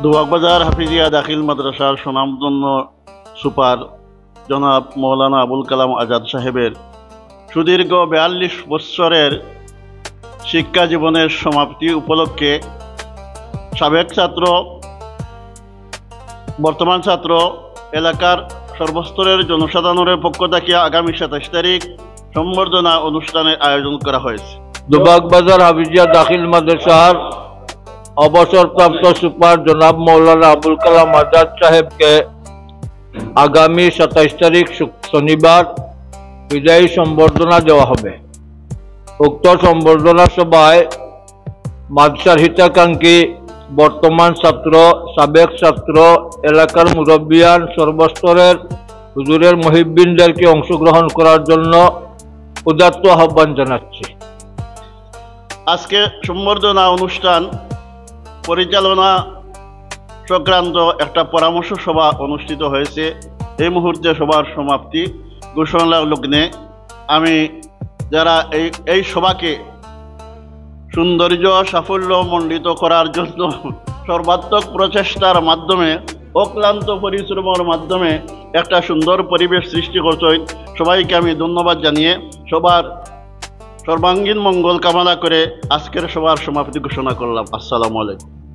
দুবাগবাজার হাফিজিয়া দাখিল মাদ্রাসার সুনামধন্য সুপার জনাব মৌলানা আবুল কালাম আজাদ সাহেবের সুদীর্ঘ ৪২ বৎসরের শিক্ষা জীবনের সমাপ্তি উপলক্ষে সাবেক ছাত্র, বর্তমান ছাত্র, এলাকার সর্বস্তরের জনসাধারণের পক্ষ থেকে আগামী ২৭ তারিখ সম্বর্ধনা অনুষ্ঠানের আয়োজন করা হয়েছে। দুবাগবাজার হাফিজিয়া দাখিল মাদ্রাসার অবসরপ্রাপ্ত সুপার জনাব মৌলানা আবুল কালাম আজাদ সাহেবকে আগামী ২৭ তারিখ শনিবার বিদায়ী সম্বর্ধনা দেওয়া হবে। উক্ত সম্বর্ধনা সভায় মাদ্রাসার হিতাকাঙ্ক্ষী, বর্তমান ছাত্র, সাবেক ছাত্র, এলাকার মুরব্বিয়ান, সর্বস্তরের হুজুরের মুহিব্বিনদেরকে অংশগ্রহণ করার জন্য উদাত্ত আহ্বান জানাচ্ছি। আজকে সম্বর্ধনা অনুষ্ঠান পরিচালনা সংক্রান্ত একটা পরামর্শ সভা অনুষ্ঠিত হয়েছে। এই মুহূর্তে সভার সমাপ্তি ঘোষণার লগ্নে আমি যারা এই সভাকে সৌন্দর্য সাফল্য মণ্ডিত করার জন্য সর্বাত্মক প্রচেষ্টার মাধ্যমে, অক্লান্ত পরিশ্রমের মাধ্যমে একটা সুন্দর পরিবেশ সৃষ্টি করছেন, সবাইকে আমি ধন্যবাদ জানিয়ে সবার সর্বাঙ্গীন মঙ্গল কামনা করে আজকের সভার সমাপ্তি ঘোষণা করলাম। আসসালামু আলাইকুম।